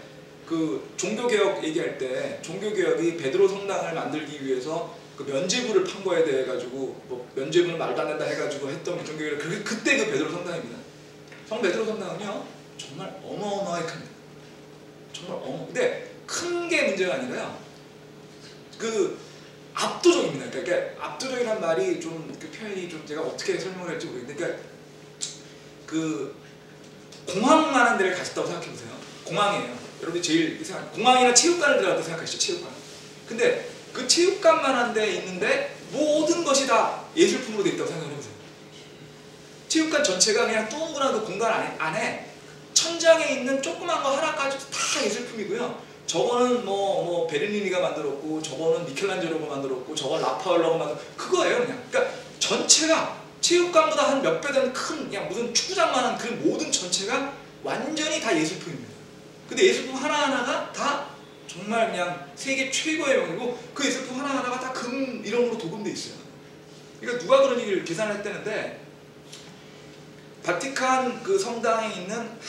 그 종교개혁 얘기할 때 종교개혁이 베드로 성당을 만들기 위해서 그 면죄부를 판 거에 대해 가지고 뭐 면죄부는 말도 안 된다 해가지고 했던 종교개혁 그때 그 베드로 성당입니다. 성 베드로 성당은요 정말 어마어마하게 큽니다. 정말 근데 큰 게 문제가 아니라요 그 압도적입니다. 그러니까 압도적이란 말이 좀 그 표현이 좀 제가 어떻게 설명을 할지 모르겠는데 그러니까 그 공항만한 데를 가셨다고 생각해 보세요. 공항이에요. 여러분들 제일 이상한 공항이나 체육관을 들어갔다고 생각하시죠. 체육관. 근데 그 체육관만한 데 있는데 모든 것이 다 예술품으로 되어 있다고 생각해 보세요. 체육관 전체가 그냥 둥그런 그 공간 안에 천장에 있는 조그만 거 하나까지 다 예술품이고요. 저거는 뭐 베르니니가 만들었고 저거는 미켈란젤로가 만들었고 저건 라파엘로가 만들었고 그거예요 그냥. 그러니까 전체가 체육관보다 한 몇 배 되는 큰 그냥 무슨 축구장만한 그 모든 전체가 완전히 다 예술품입니다. 근데 예술품 하나하나가 다 정말 그냥 세계 최고의 명이고 그 예술품 하나하나가 다 금 이름으로 도금돼 있어요. 그러니까 누가 그런 얘기를 계산을 했다는데 바티칸 그 성당에 있는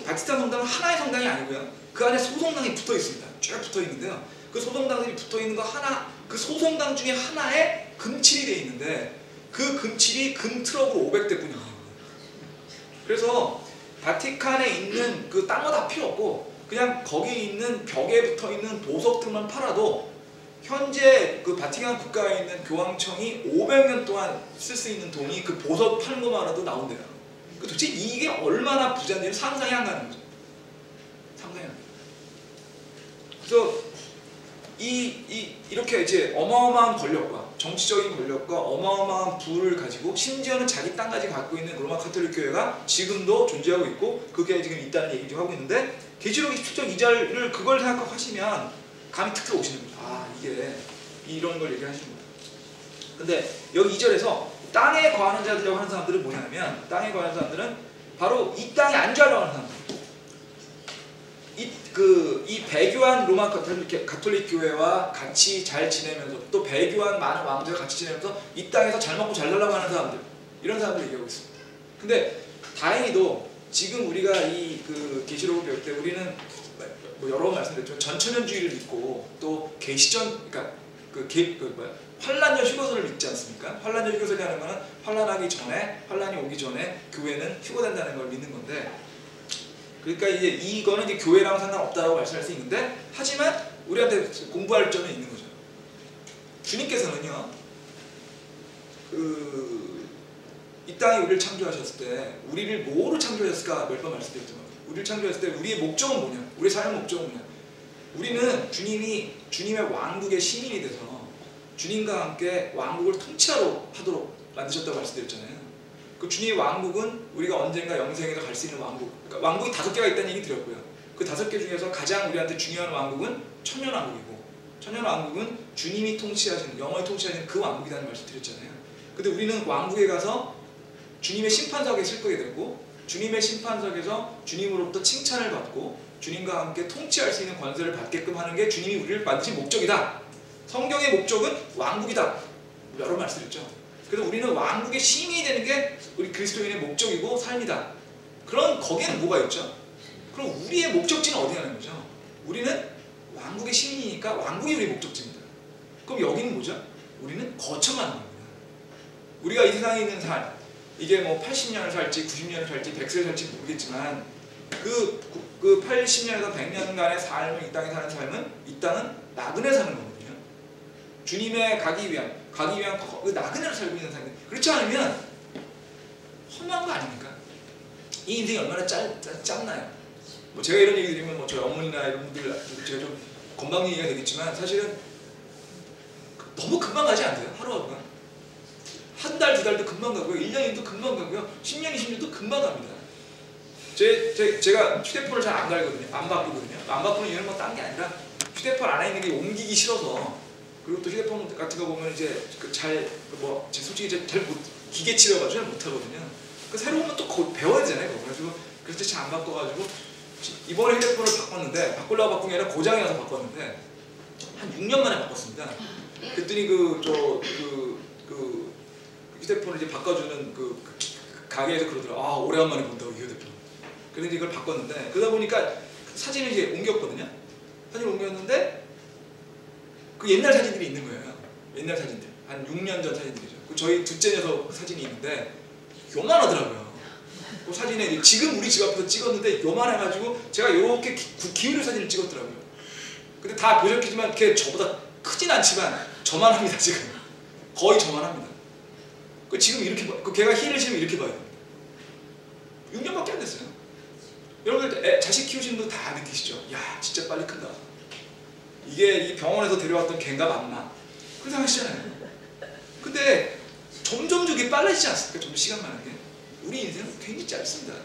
바티칸 성당은 하나의 성당이 아니고요. 그 안에 소성당이 붙어 있습니다. 쭉 붙어 있는데요. 그 소성당들이 붙어 있는 거 하나, 그 소성당 중에 하나에 금칠이 되어 있는데 그 금칠이 금 트럭으로 500대 뿐이에요. 그래서 바티칸에 있는 그 딴 거 다 필요 없고 그냥 거기 있는 벽에 붙어 있는 보석들만 팔아도 현재 그 바티칸 국가에 있는 교황청이 500년 동안 쓸 수 있는 돈이 그 보석 파는 것만으로도 나온대요. 도대체 이게 얼마나 부자인지 상상이 안 가는 거죠. 상상이 안 가요. 그래서 이렇게 이제 어마어마한 권력과 정치적인 권력과 어마어마한 부를 가지고 심지어는 자기 땅까지 갖고 있는 로마 카톨릭 교회가 지금도 존재하고 있고 그게 지금 있다는 얘기를 하고 있는데 계시록 27장 2절을 그걸 생각하고 하시면 감이 탁 들어오시는 거죠. 아 이게 이런 걸 얘기하시는 거예요. 근데 여기 2절에서 땅에 거하는 자들이라고 하는 사람들은 뭐냐면 땅에 거하는 사람들은 바로 이 땅에 안주하려고 하는 사람들. 이 배교한 로마 가톨릭 교회와 같이 잘 지내면서 또 배교한 많은 왕들과 같이 지내면서 이 땅에서 잘 먹고 잘 살려고 하는 사람들 이런 사람들 얘기하고 있습니다. 근데 다행히도 지금 우리가 이 그 계시록을 배울 때 우리는 뭐 여러 번 말씀드렸지만 전천년주의를 믿고 또 계시전 그러니까 환란전 휴거설을 믿지 않습니까? 환란전 휴거설이라는 거는 환란이 오기 전에 교회는 휴거된다는 걸 믿는 건데 그러니까 이제 이거는 이제 교회랑 상관없다라고 말씀할 수 있는데 하지만 우리한테 공부할 점은 있는 거죠. 주님께서는요 이 땅에 우리를 창조하셨을 때 우리를 뭐로 창조하셨을까 몇 번 말씀드렸지만 우리를 창조했을 때 우리의 목적은 뭐냐? 우리의 삶의 목적은 뭐냐? 우리는 주님의 왕국의 시민이 돼서 주님과 함께 왕국을 통치하도록 만드셨다고 말씀드렸잖아요. 그 주님의 왕국은 우리가 언젠가 영생에서 갈 수 있는 왕국. 그러니까 왕국이 5개가 있다는 얘기 드렸고요. 그 5개 중에서 가장 우리한테 중요한 왕국은 천년왕국이고 천년왕국은 주님이 통치하시는 영원히 통치하시는 그 왕국이라는 말씀 드렸잖아요. 근데 우리는 왕국에 가서 주님의 심판석에 설 거게 되고 주님의 심판석에서 주님으로부터 칭찬을 받고 주님과 함께 통치할 수 있는 권세를 받게끔 하는 게 주님이 우리를 만드신 목적이다. 성경의 목적은 왕국이다. 여러 번 말씀드렸죠. 그래서 우리는 왕국의 시민이 되는 게 우리 그리스도인의 목적이고 삶이다. 그런 거기에는 뭐가 있죠? 그럼 우리의 목적지는 어디냐는 거죠. 우리는 왕국의 시민이니까 왕국이 우리의 목적지입니다. 그럼 여기는 뭐죠? 우리는 거쳐가는 겁니다. 우리가 이 세상에 있는 삶, 이게 뭐 80년을 살지 90년을 살지 100세를 살지 모르겠지만 그 80년에서 100년간의 삶을 이 땅에 사는 삶은 이 땅은 나그네 사는 거거든요. 주님에 가기 위한 그 나그네로 살고 있는 삶. 그렇지 않으면 허무한 거 아닙니까? 이 인생이 얼마나 짧나요? 뭐 제가 이런 얘기 드리면 뭐 저희 어머니나 이런 분들 제가 좀 건방 얘기가 되겠지만 사실은 너무 금방 가지 않아요? 하루하루가. 한 달, 두 달도 금방 가고요. 1년도 금방 가고요. 10년, 20년도 금방 갑니다. 제가 휴대폰을 잘 안 갈거든요. 안 바꾸거든요. 안 바꾸는 이유는 뭐 딴 게 아니라 휴대폰 안에 있는 게 옮기기 싫어서. 그리고 또 휴대폰 같은 거 보면 이제 솔직히 잘 기계치여가지고 잘 못하거든요. 그 새로운 건 또 배워야 되잖아요. 그래서 잘 안 바꿔가지고 이번에 휴대폰을 바꿨는데 바꾸려고 바꾼 게 아니라 고장이 나서 바꿨는데 한 6년 만에 바꿨습니다. 그랬더니 휴대폰을 이제 바꿔주는 그 가게에서 그러더라고요. 아, 오래간만에 본다고 이 휴대폰. 그래서 이걸 바꿨는데 그러다 보니까 사진을 이제 옮겼거든요. 사진을 옮겼는데 그 옛날 사진들이 있는 거예요. 옛날 사진들. 한 6년 전 사진들이죠. 저희 둘째 녀석 사진이 있는데 요만하더라고요. 그 사진에 지금 우리 집 앞에서 찍었는데 요만해가지고 제가 이렇게 기울여 사진을 찍었더라고요. 근데 다 보셨겠지만 걔 저보다 크진 않지만 저만합니다. 지금 거의 저만합니다. 지금 이렇게 걔가 힐을 신으면 이렇게 봐요. 6년밖에 안 됐어요. 여러분들 자식 키우시는 분 다 느끼시죠? 야, 진짜 빨리 큰다. 이게 이 병원에서 데려왔던 걔인가 맞나? 그런 생각하시잖아요. 근데 점점 저게 빨라지지 않습니까? 좀 시간만 하게. 우리 인생은 굉장히 짧습니다.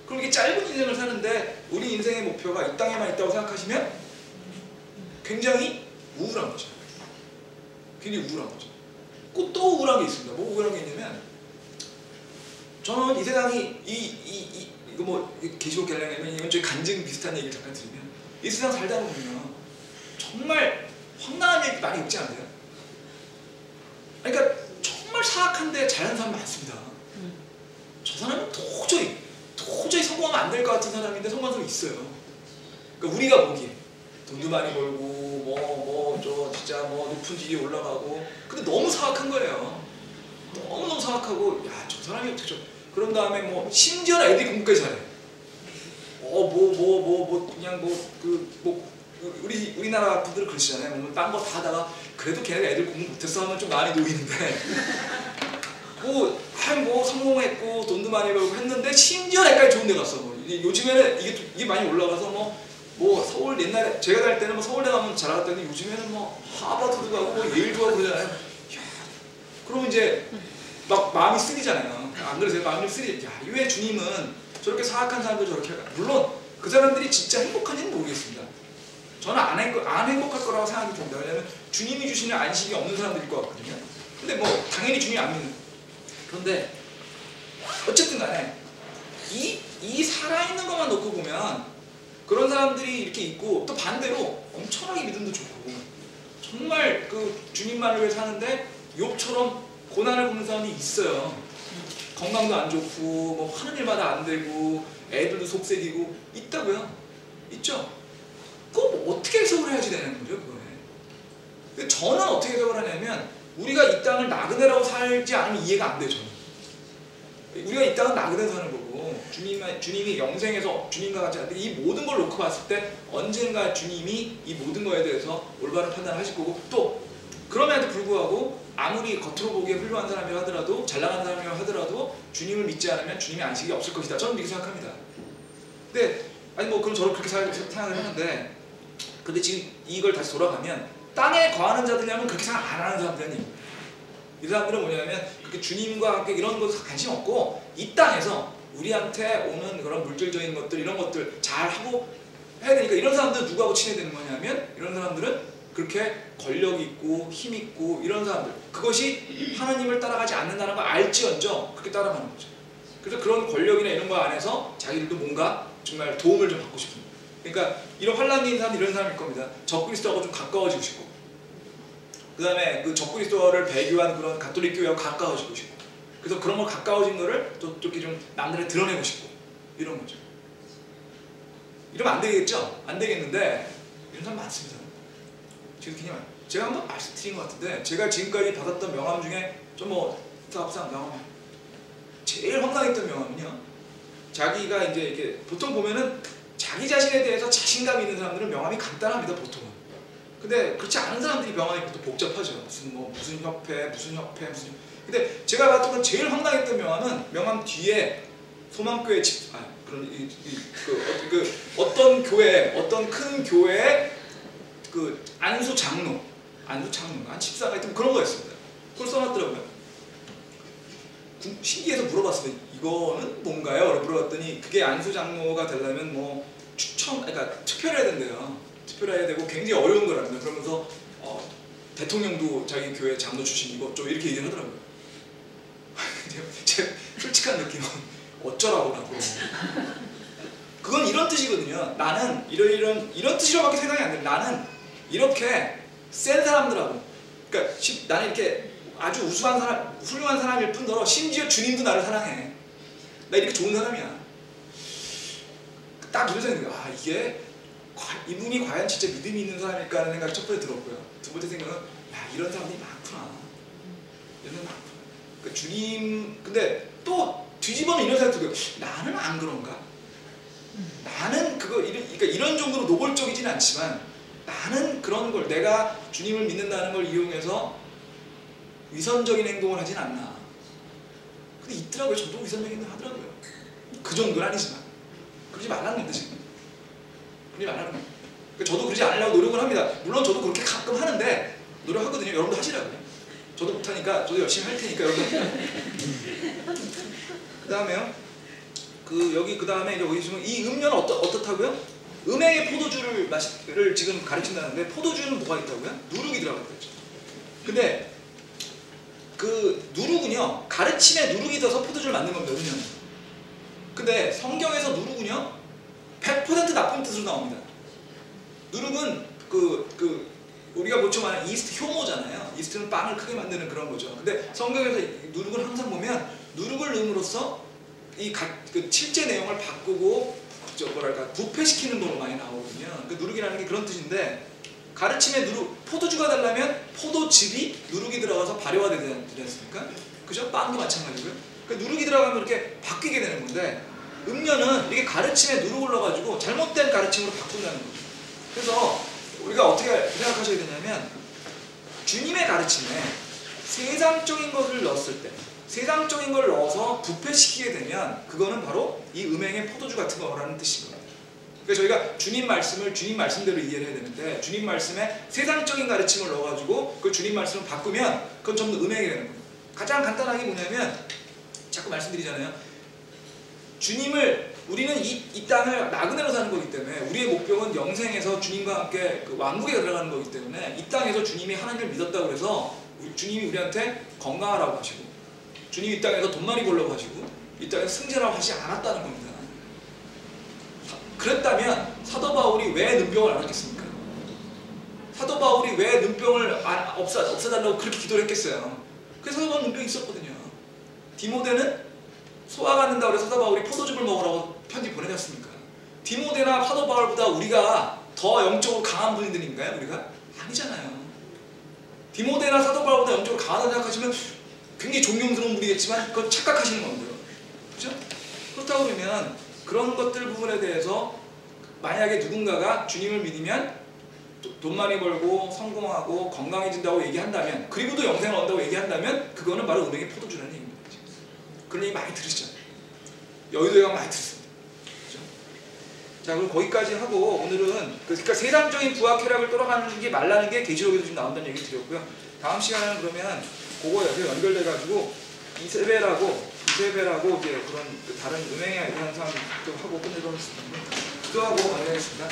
그럼 이게 짧은 인생을 사는데 우리 인생의 목표가 이 땅에만 있다고 생각하시면 굉장히 우울한 거죠. 굉장히 우울한 거죠. 또 우울한 게 있습니다. 뭐 우울한 게 있냐면 저는 이 세상이 이거 뭐 계시록 결량이면 이건 좀 간증 비슷한 얘기를 잠깐 드리면 이 세상 살다 보면 정말 황당한 얘기 많이 없지 않아요? 그러니까 정말 사악한데 잘하는 사람 많습니다. 저 사람은 도저히 성공하면 안 될 것 같은 사람인데 성공한 사람이 있어요. 그러니까 우리가 보기에 돈도 많이 벌고 진짜 높은 지위에 올라가고 근데 너무 사악한 거예요. 너무너무 사악하고 야, 저 사람이 어떻게 그런 다음에 심지어 애들이 공부까지 잘해. 우리나라 분들은 그러시잖아요. 딴 거 다 하다가 그래도 걔네가 애들 공부 못했어 하면 좀 마음이 놓이는데 성공했고 돈도 많이 벌고 했는데 심지어 애까지 좋은 데 갔어. 요즘에는 이게 많이 올라가서 서울 옛날에 제가 다닐 때는 서울대 가면 잘 나갔더니 요즘에는 하버드도 가고 예일도 가고 그러잖아요. 야, 그러면 이제 막 마음이 쓰리잖아요. 안 그러세요? 마음이 쓰리. 야, 왜 주님은 저렇게 사악한 사람들 저렇게 할까? 물론 그 사람들이 진짜 행복한지는 모르겠습니다. 저는 안 행복할 거라고 생각이 듭니다. 왜냐하면 주님이 주시는 안식이 없는 사람들일 것 같거든요. 근데 당연히 주님이 안 믿는. 그런데 어쨌든 간에 이 살아있는 것만 놓고 보면 그런 사람들이 이렇게 있고 또 반대로 엄청나게 믿음도 좋고 정말 그 주님만을 위해 사는데 욥처럼 고난을 겪는 사람이 있어요. 건강도 안 좋고 하는 일마다 안 되고 애들도 속색이고 있다고요. 있죠. 그거 어떻게 해석을 해야지 되는 거죠, 그거는. 근데 저는 어떻게 해석을 하냐면 우리가 이 땅을 나그네라고 살지 않으면 이해가 안 돼요. 저는. 우리가 이 땅은 나그네 사는 거고 주님이 영생에서 주님과 같이 하는데 이 모든 걸 놓고 봤을 때 언젠가 주님이 이 모든 거에 대해서 올바른 판단을 하실 거고 또 그럼에도 불구하고 아무리 겉으로 보기에 훌륭한 사람이라 하더라도 잘 나가는 사람이라 하더라도 주님을 믿지 않으면 주님의 안식이 없을 것이다. 저는 이렇게 생각합니다. 근데 그럼 저는 그렇게 생각을 하는데 근데 지금 이걸 다시 돌아가면 땅에 거하는 자들이라면 그렇게 생각 안 하는 사람들이 아니에요. 이 사람들은 뭐냐면 그렇게 주님과 함께 이런 것에 관심 없고 이 땅에서 우리한테 오는 그런 물질적인 것들 이런 것들 잘 하고 해야 되니까 이런 사람들은 누구하고 친해야 되는 거냐면 이런 사람들은 그렇게 권력 있고 힘 있고 이런 사람들 그것이 하나님을 따라가지 않는다는 걸 알지언정 그렇게 따라가는 거죠. 그래서 그런 권력이나 이런 거 안에서 자기들도 뭔가 정말 도움을 좀 받고 싶은. 그러니까 이런 환란이 있는 사람 이런 사람일 겁니다. 적그리스도하고 좀 가까워지고 싶고, 그 다음에 그 적그리스도를 배교한 그런 가톨릭 교회하고 가까워지고 싶고, 그래서 그런 걸 가까워진 거를 또 이렇게 좀 남들에 드러내고 싶고 이런 거죠. 이러면 안 되겠죠? 안 되겠는데 이런 사람 많습니다. 지금 그냥 제가 한번 말씀드린 것 같은데, 제가 지금까지 받았던 명함 중에 좀 사업상 명함 제일 황당했던 명함은요, 자기가 이제 이렇게 보통 보면은 자기 자신에 대해서 자신감 있는 사람들은 명함이 간단합니다, 보통은. 근데 그렇지 않은 사람들이 명함이 또 복잡하죠. 무슨 협회. 근데 제가 봤던 건 제일 황당했던 명함은 명함 뒤에 소망교회 어떤 교회, 어떤 큰 교회의 그 안수 장로, 한 집사가 하여튼 그런 거였습니다. 그걸 써놨더라고요. 신기해서 물어봤어요. 이거는 뭔가요? 물어봤더니 그게 안수 장로가 되려면 뭐 그러니까 투표를 해야 된대요. 투표를 해야 되고 굉장히 어려운 거랍니다. 그러면서 대통령도 자기 교회 장로 출신이고 좀 이렇게 얘기를 하더라고요. 제 솔직한 느낌은 어쩌라고라고. 그건 이런 뜻이거든요. 나는 이런 뜻이라고밖에 생각이 안 돼요. 나는 이렇게 센 사람들하고, 그러니까 나는 이렇게 아주 우수한 사람, 훌륭한 사람일 뿐더러 심지어 주님도 나를 사랑해. 나 이렇게 좋은 사람이야. 딱 이런 생각이 들어요. 이게 이분이 과연 진짜 믿음이 있는 사람일까 하는 생각이 첫 번째 들었고요. 두 번째 생각은 이런 사람들이 많구나. 이런 사람이 많구나. 그러니까 주님, 근데 또 뒤집어는 이런 생각이 들어요. 나는 안 그런가? 나는 그러니까 이런 정도로 노골적이진 않지만 나는 그런 걸, 내가 주님을 믿는다는 걸 이용해서 위선적인 행동을 하진 않나. 근데 있더라고요. 저도 위선적인 행동 하더라고요. 그 정도는 아니지만. 그러지 말라는 건데 지금. 그러지 말라는 거예요. 그러니까 저도 그러지 않으려고 노력을 합니다. 물론 저도 그렇게 가끔 하는데 노력하거든요. 여러분도 하시라고요. 저도 못하니까 저도 열심히 할 테니까 여러분. 그 다음에요. 그 다음에 여기 보시면 이 음료는 어떻다고요? 음행의 포도주를 지금 가르친다는데, 포도주는 뭐가 있다고요? 누룩이 들어갔다 했죠. 근데 그 누룩은요, 가르침에 누룩이 들어서 포도주를 만든 겁니다. 음료는. 근데 성경에서 누룩은요 100% 나쁜 뜻으로 나옵니다. 누룩은 우리가 보통 말하는 이스트 효모잖아요. 이스트는 빵을 크게 만드는 그런 거죠. 근데 성경에서 누룩을 항상 보면 누룩을 넣음으로써 그 실제 내용을 바꾸고 부패시키는 걸로 많이 나오거든요. 그 누룩이라는 게 그런 뜻인데, 가르침에 포도주가 되려면 포도즙이 누룩이 들어가서 발효가 되지 않습니까? 그죠? 빵도 마찬가지고요. 그 누룩이 들어가면 이렇게 바뀌게 되는 건데, 음료는 이게 가르침에 누룩을 넣어가지고 잘못된 가르침으로 바꾼다는 거죠. 그래서 우리가 어떻게 생각하셔야 되냐면, 주님의 가르침에 세상적인 것을 넣었을 때, 세상적인 걸 넣어서 부패시키게 되면 그거는 바로 이 음행의 포도주 같은 거라는 뜻인 겁니다. 그래서 저희가 주님 말씀을 주님 말씀대로 이해를 해야 되는데, 주님 말씀에 세상적인 가르침을 넣어가지고 그 주님 말씀을 바꾸면 그건 전부 음행이 되는 겁니다. 가장 간단하게 뭐냐면, 자꾸 말씀드리잖아요. 우리는 이 땅을 나그네로 사는 거기 때문에 우리의 목표는 영생에서 주님과 함께 그 왕국에 들어가는 거기 때문에, 이 땅에서 주님이 하나님을 믿었다고 해서 주님이 우리한테 건강하라고 하시고, 주님이 이 땅에서 돈 많이 벌려고 하시고, 이 땅에서 승진하라고 하지 않았다는 겁니다. 그랬다면 사도 바울이 왜 눈병을 안 했겠습니까? 사도 바울이 왜 눈병을 없애달라고 그렇게 기도를 했겠어요? 그래서 사도 바울은 눈병이 있었거든요. 디모데는 소화가 안 된다고 해서 사도 바울이 포도즙을 먹으라고 편지 보내셨습니까? 디모데나 사도 바울보다 우리가 더 영적으로 강한 분들인가요? 우리가? 아니잖아요. 디모데나 사도 바울보다 영적으로 강하다고 생각하시면 굉장히 존경스러운 분이겠지만 그건 착각하시는 건데요. 그렇죠? 그렇다고 그러면 그런 것들 부분에 대해서 만약에 누군가가 주님을 믿으면 돈 많이 벌고 성공하고 건강해진다고 얘기한다면, 그리고도 영생을 얻는다고 얘기한다면, 그거는 바로 음행의 포도주라는 얘기입니다. 그런 얘기 많이 들으시잖아요. 여의도에 가면 많이 들었습니다. 그렇죠? 자, 그럼 거기까지 하고 오늘은 그러니까 세상적인 부와 쾌락을 따라가는 게 말라는 게 계시록에도 지금 나온다는 얘기 드렸고요. 다음 시간에는 그러면 그거 연결돼가지고 이세벨하고 이제 그런 다른 음행에 대한 사람도 하고 끝내도록 하겠습니다. 기도하고 마무리하겠습니다.